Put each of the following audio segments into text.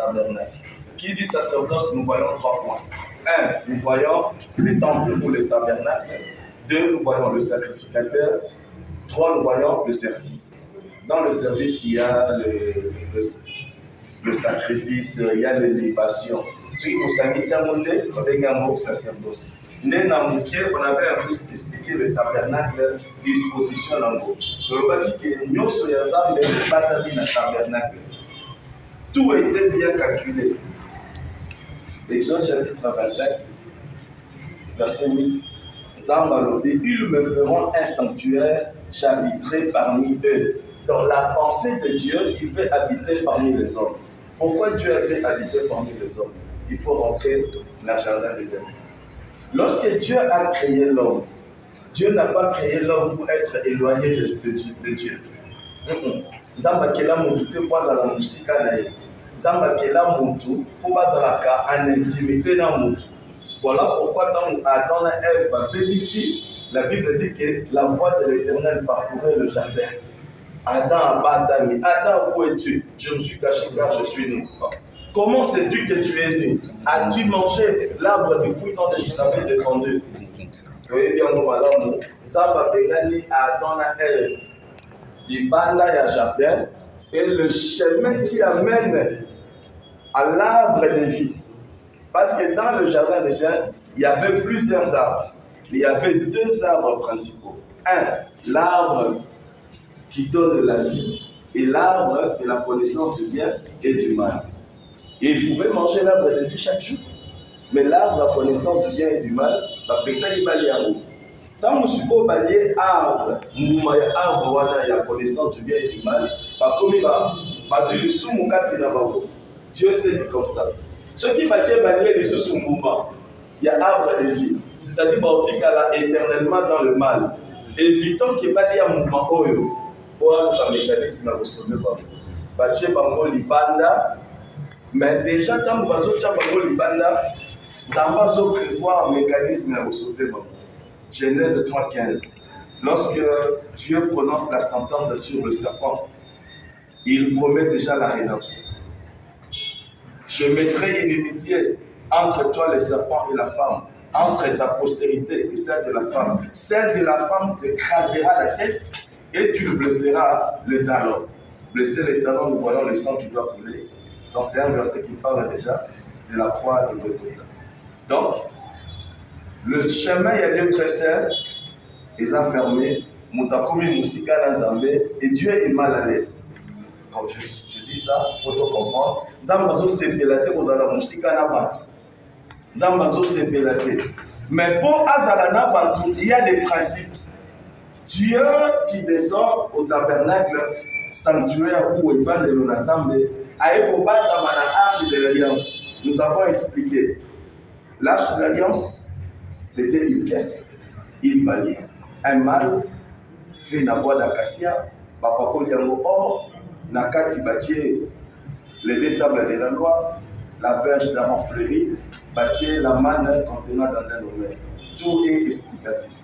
tabernacle. Qui dit sacerdoce, nous voyons 3 points. 1, nous voyons le temple ou le tabernacle. 2, nous voyons le sacrificateur. 3, nous voyons le service. Dans le service, il y a le sacrifice, il y a les libations. Ce qui nous a mis à monter, on a un sacerdoce. On avait un peu expliqué le tabernacle, disposition d'ango. Donc, on a dit que nous sommes le tabernacle. Tout était bien calculé. Exode chapitre 25, verset 8. Ils me feront un sanctuaire, j'habiterai parmi eux. Dans la pensée de Dieu, il fait habiter parmi les hommes. Pourquoi Dieu a fait habiter parmi les hommes? Il faut rentrer dans le jardin d'Éden. Lorsque Dieu a créé l'homme, Dieu n'a pas créé l'homme pour être éloigné de Dieu. Zamba kela mutu te kwazala musika na ye. Zamba kela mutu po bazalaka en intimité na mutu. Voilà pourquoi dans Adam et Ève ici, la Bible dit que la voix de l'Éternel parcourait le jardin. Adam a battu. Adam, où es-tu? Je me suis caché car je suis nu. Comment sais-tu que tu es nu? As-tu mangé l'arbre du fruit dont je t'avais défendu? Oui, bien, nous allons. Zamba Bengani Adam et Ève. Il banda ya jardin et le chemin qui amène à l'arbre de vie. Parce que dans le jardin d'Éden, il y avait plusieurs arbres. Il y avait 2 arbres principaux. Un, l'arbre qui donne la vie et l'arbre de la connaissance du bien et du mal. Et ils pouvaient manger l'arbre de vie chaque jour. Mais l'arbre de la connaissance du bien et du mal, ça il va aller à vous. Tant que je suis balayer arbre, arbre wana ya connaissance du bien et du mal, Dieu s'est dit comme ça. Ce qui va balayer les sous mouvement, il y a arbre de vie. C'est-à-dire qu'il y a éternellement dans le mal. Évitons qu'il y ait un mouvement pour un mécanisme à sauver. Baché bango libanda, mais déjà tant que bazocha bango libanda, Zamba zo prévoit un mécanisme à sauver. Genèse 3,15. Lorsque Dieu prononce la sentence sur le serpent, il promet déjà la rédemption. Je mettrai une inimitié entre toi, le serpent, et la femme, entre ta postérité et celle de la femme. Celle de la femme t'écrasera la tête et tu le blesseras le talon. Blesser le talon, nous voyons le sang qui doit couler. Donc c'est un verset qui parle déjà de la croix de Golgotha. Donc, le chemin, il y a lieu très sain, ils ont fermé, Moutakoumi Moussika Nzambé, et Dieu est mal à l'aise. Donc je dis ça pour te comprendre. Zambazo sepelate ozala Moussika Nabatu. Zambazo sepelate. Mais pour Azala Nabatu, il y a des principes. Dieu qui descend au tabernacle sanctuaire où il va de l'Onazambe, a écouté la arche de l'alliance. Nous avons expliqué. L'arche de l'alliance, c'était une caisse, une valise, un mâle fait na bois d'acacia, papako liango or, nakati bâtier les 2 tables de la loi, la verge d'Aaron fleurie, bâtier la manne contenant dans un homère. Tout est explicatif.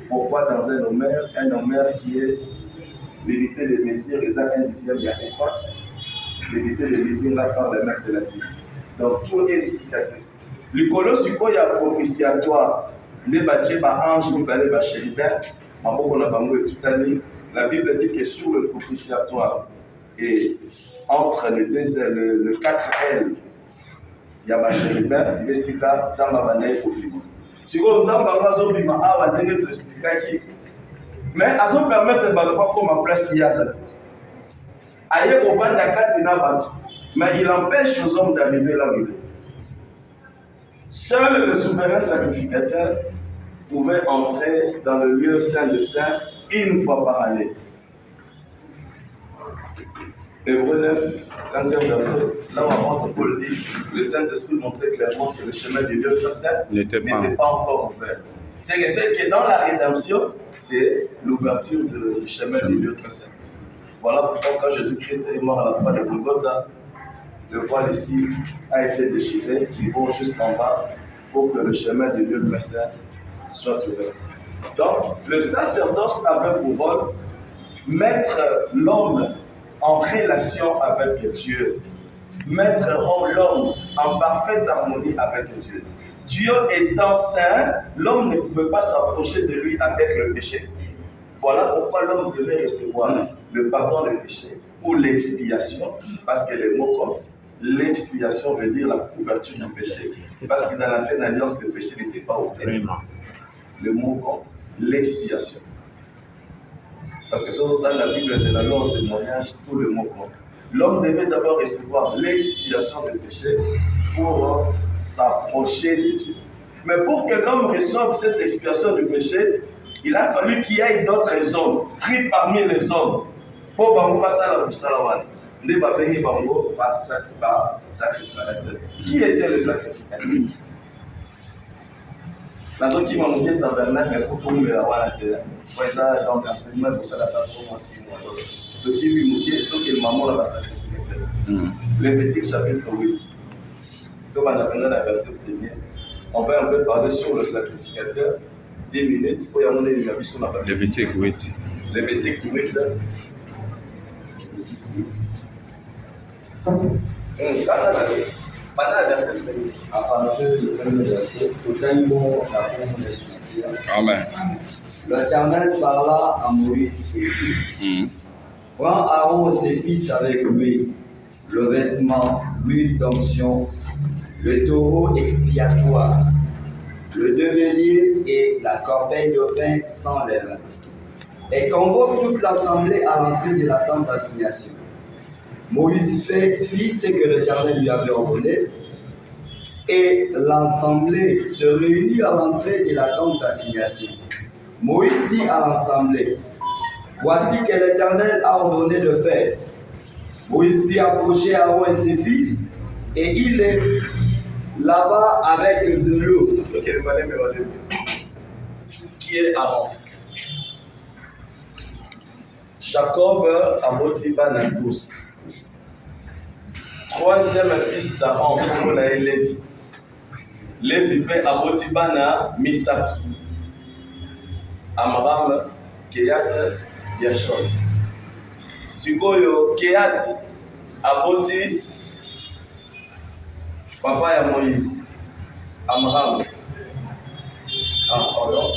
Pourquoi dans un homère qui est l'unité de mesure, et un dixième, il y a un fois, l'unité de mesure là par le mec de la tige. Donc tout est explicatif. Le colosiko ya propitiatoire, les bâtis par ange, les balais par chérubin, la Bible dit que sur le propitiatoire et entre les 2 ailes, le 4 ailes, il y a un chérubin, les sika, zamba banaye obima. Si vous zamba bazobima, awa ndenge to expliquer mais azo permettre batwa comme en place yazati. Aye kovanda kati na batu, mais il empêche aux hommes d'arriver là où il est. Seul le souverain sacrificateur pouvait entrer dans le lieu saint de saint une fois par année. Hébreux 9, 15e verset, là où apôtre Paul dit, le Saint-Esprit montrait clairement que le chemin du lieu très saint n'était pas encore ouvert. C'est que dans la rédemption, c'est l'ouverture du chemin du lieu très saint. Voilà pourquoi quand Jésus-Christ est mort à la croix de Golgotha, le voile ici a été déchiré, qui vont jusqu'en bas pour que le chemin du lieu très saint soit ouvert. Donc, le sacerdoce avait pour rôle mettre l'homme en relation avec Dieu. mettront l'homme en parfaite harmonie avec Dieu. Dieu étant saint, l'homme ne pouvait pas s'approcher de lui avec le péché. Voilà pourquoi l'homme devait recevoir le pardon des péchés ou l'expiation, parce que les mots comptent. L'expiation veut dire la couverture du péché. Parce que dans l'ancienne alliance, le péché n'était pas ôté. Le mot compte, l'expiation. Parce que dans la Bible de la loi au témoignage, tout le mot compte. L'homme devait d'abord recevoir l'expiation du péché pour s'approcher de Dieu. Mais pour que l'homme reçoive cette expiation du péché, il a fallu qu'il y ait d'autres hommes, pris parmi les hommes, pour bango pasala busalawan. Nde babengi bango ba sacrificateur. Qui était le sacrificateur? Nazoki mamuye tabernacle pour tout le monde. Voilà donc enseignement de ça la plateforme en 6 mois. Donc il lui moquait donc le maman là va sacrificateur. Lévitique chapitre 8. Donc on a besoin d'un verset premier. On va un peu parler sur le sacrificateur. 10 minutes pour y amener une avis sur la parole. Lévitique 8. Lévitique 8. Amen. L'Éternel parla à Moïse et dit, prends Aaron et ses fils avec lui, le vêtement, l'huile d'onction, le taureau expiatoire, le develier et la corbeille de pain sans levain, et convoque toute l'assemblée à l'entrée de la tente d'assignation. Moïse fit ce que l'Éternel lui avait ordonné, et l'assemblée se réunit à l'entrée de la tente d'assignation. Moïse dit à l'assemblée, voici que l'Éternel a ordonné de faire. Moïse fit approcher Aaron et ses fils, et il les lava avec de l'eau. Qui est Aaron? Jacob a Motiba Natous. Troisième fils d'Aaron, on a Lévi. Lévi fait Abotibana Misatu. Amram, Keyat, Yashon. Sikoyo, Keyat, Aboti, papa ya Moïse. Amram. Ah, pardon.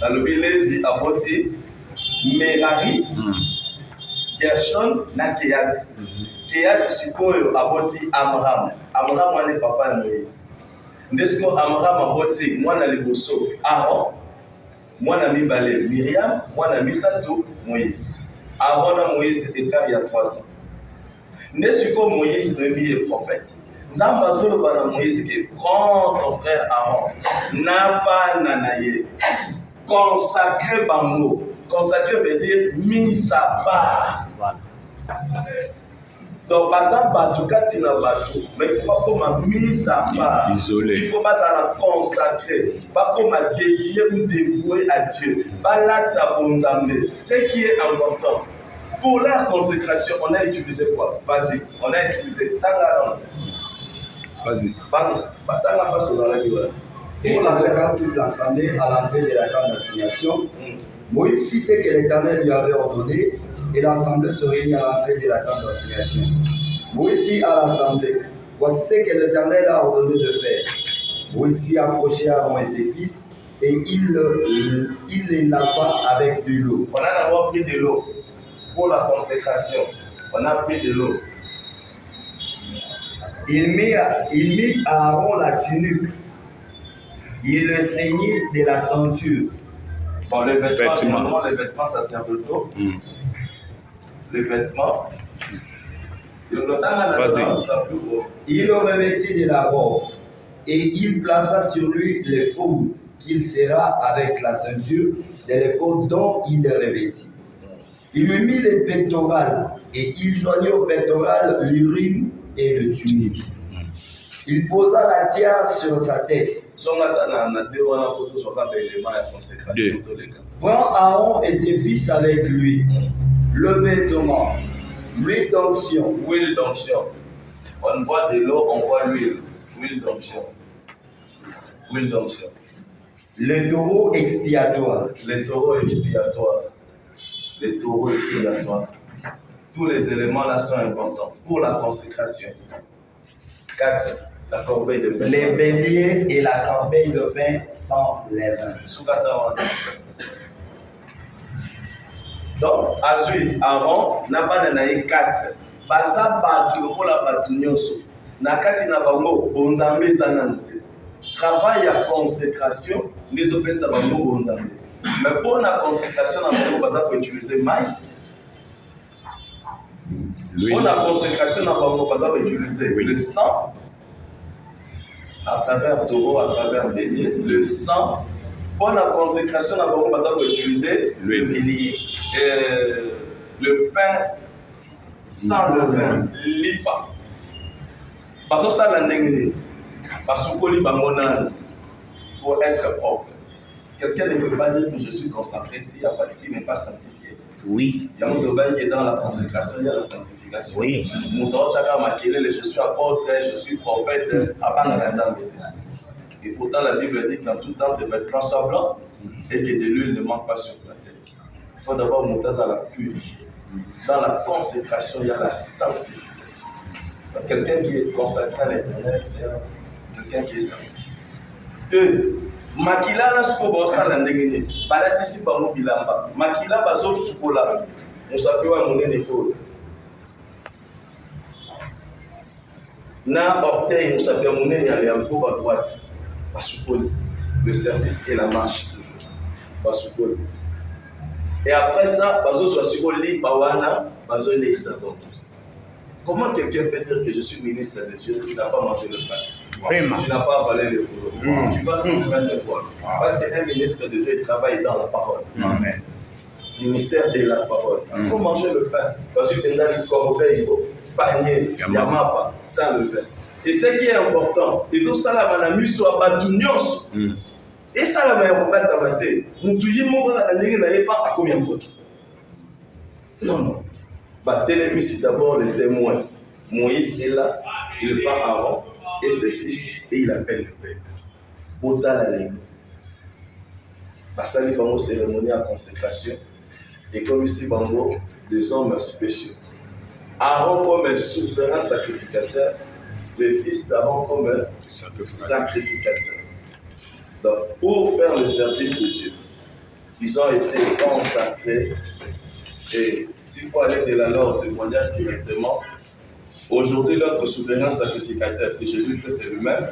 Dans le Lévi, Aboti, Merari, Gershon, na Keyat. Keyat sikoyo aboti Amram. Amram wane papa ya Moïse. Ndesiko Amram aboti mwana liboso Aaron, mwana mibale Myriam, mwana misatu Moïse. Aaron na Moïse écart il y a 3 ans. Ndesiko Moïse devient le prophète. Nzamba zolo bana Moïse que prends ton frère Aaron, naba nanaye, consacré bango. Consacré veut dire mis à part. Donc, baza batu katina batu, mais il faut pas comme mise à part. Isolé. Il faut pas la consacrer, pas comme dédier ou dévouer à Dieu. Pas là tabonzambe. Ce qui est important. Pour la consécration, on a utilisé quoi? Vas-y, on a utilisé Tangaran. Vas-y. Tanga passe aux arrêts. Et convoqua toute l'assemblée à l'entrée de la tente d'assignation. Moïse fit ce que l'Éternel lui avait ordonné, et l'assemblée se réunit à l'entrée de la tente d'assignation. Moïse dit à l'assemblée, voici ce que l'Éternel a ordonné de faire. Moïse fit approcher Aaron et ses fils, et il les lava avec de l'eau. On a d'abord pris de l'eau pour la consécration. On a pris de l'eau. Il mit à Aaron la tunique. Il le ceignit de la ceinture. Bon, les vêtements sacerdotaux. Les vêtements. Vas-y. Il le revêtit de la robe et il plaça sur lui l'éphod qu'il serra avec la ceinture de l'éphod dont il le revêtit. Il lui mit les pectorales et il joignit au pectoral l'urim et le tunique. Il posa la tiare sur sa tête. Prends Aaron et ses fils avec lui, le vêtement, l'huile d'onction. Huile d'onction. On voit de l'eau, on voit l'huile. Huile d'onction. Huile d'onction. Le taureau expiatoire. Les taureaux expiatoires. Les taureaux expiatoires. Tous les éléments là sont importants pour la consécration. 4. La corbeille de pain. Les béliers et la corbeille de pain sans levain. Donc, Azui, Aaron, n'a pas d'anaïe 4. Baza batu, le kola batu nyoso. Nakati na bango, bonzambe zanante. Travail à consécration, les opés sa bango bonzambe. Mais pour la consécration, na bango, baza pour utiliser maille. Pour la consécration, na bango, baza pour utiliser le sang. À travers taureau, à travers bélier, le sang. Pour la consécration, na bango, baza pour utiliser le bélier. Le pain sans levain, lipa. Parce que ça l'a négligé. Parce que pour être propre. Quelqu'un ne peut pas dire que je suis consacré s'il n'est pas sanctifié. Oui. Il y a un travail qui est dans la consécration, il y a la sanctification. Oui. Je suis apôtre, je suis prophète, et pourtant la Bible dit qu'en tout temps tes vêtements soient blancs et que de l'huile ne manque pas sur ta tête. Il faut d'abord monter à la purifier. Dans la consécration, il y a la sanctification. Donc, quelqu'un qui est consacré à l'éternel, c'est quelqu'un qui est sanctifié. 2. Makila na suko sala ndengene. Balatisi bango bilamba. Makila bazo sukola. Musapewa munene ko. Na orteil musapewa munene aller un peu à droite. Basukoli. Le service et la marche toujours. Basukoli. Et après ça, bazo sukoli bawana, bazo lesa donc. Comment quelqu'un peut dire que je suis ministre de Dieu qui n'a pas mangé le pain? Vraiment. Tu n'as pas avalé le boulot. Tu vas transmettre le poids. Parce qu'un ministre de Dieu travaille dans la parole. Amen. Ministère de la parole. Il faut manger le pain. Parce que dans les corbeilles, panier, yamapa, sans le pain. Et ce qui est important, ils ont ça là, manami soit batunios. Et ça là, mais on va pas t'amater. Nous tous les mots là, n'ayez pas à combien de temps. Non. Télémis, c'est d'abord le témoin. Moïse est là, il prend Aaron et ses fils et il appelle le peuple. Bota la lèvre. Basali Bango cérémonie à consécration et comme ici Bango, des hommes spéciaux. Aaron comme un souverain sacrificateur, le fils d'Aaron comme un sacrificateur. Donc, pour faire le service de Dieu, ils ont été consacrés. Et s'il faut aller de la loi au témoignage directement, aujourd'hui notre souverain sacrificateur, c'est Jésus-Christ lui-même,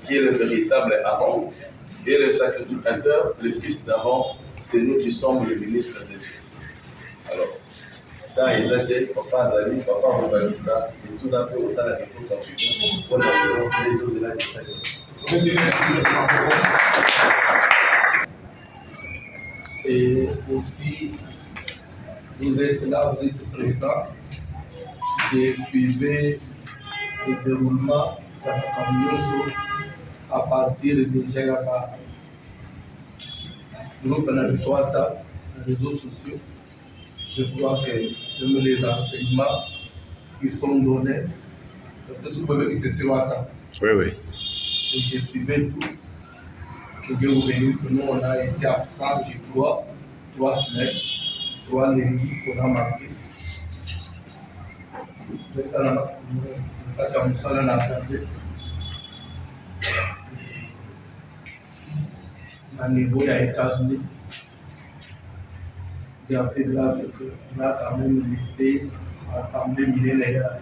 qui est le véritable Aaron, et le sacrificateur, le fils d'Aaron, c'est nous qui sommes les ministres de Dieu. Alors, quand ils étaient, papa Azali, papa Robalissa, et tout d'un coup, au sein de la vie continue, on a les jours de la dépression. Et aussi, vous êtes là, vous êtes présents. J'ai suivi le déroulement de la Kamioso à partir de Jayaba. Nous, pendant le soir, ça, les réseaux sociaux, je crois que même les enseignements qui sont donnés, peut-être que vous pouvez rester sur WhatsApp. Oui. Et j'ai suivi tout. Que Dieu vous bénisse. Nous, on a été absents, je crois, 3 semaines. 3 lundis qu'on a marqué. À niveau des États-Unis, Dieu a fait grâce qu'on a quand même laissé l'Assemblée millénaire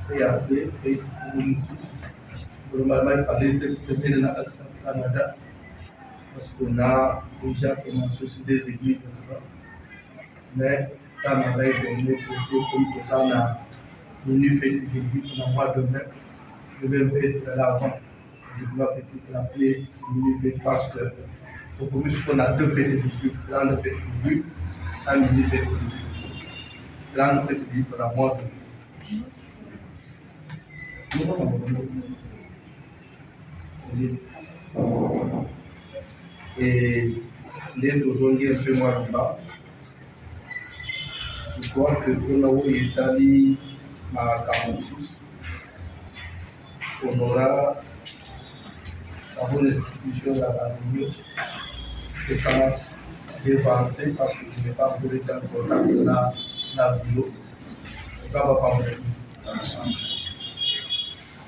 CAC et Founissus. Normalement, il fallait 7 semaines au Canada parce qu'on a déjà commencé sur des églises là-bas. Mais quand on avait donné côté comme tout ça, on a venu faire des églises dans le mois de mai, je vais mettre de l'avant. Je dois peut-être l'appeler mini-fête parce que au premier on a 2 fêtes de juifs, grande fête de juifs, un mini-fête de juifs. Grande fête de juifs dans le mois de mai. Et les deux ont dit un peu moins là. Je crois que pour est allé à Cameroun, on aura la bonne institution à la réunion. Ce n'est pas dévancé parce que je n'ai pas voulu être en contact de la bureau. On va pas parler.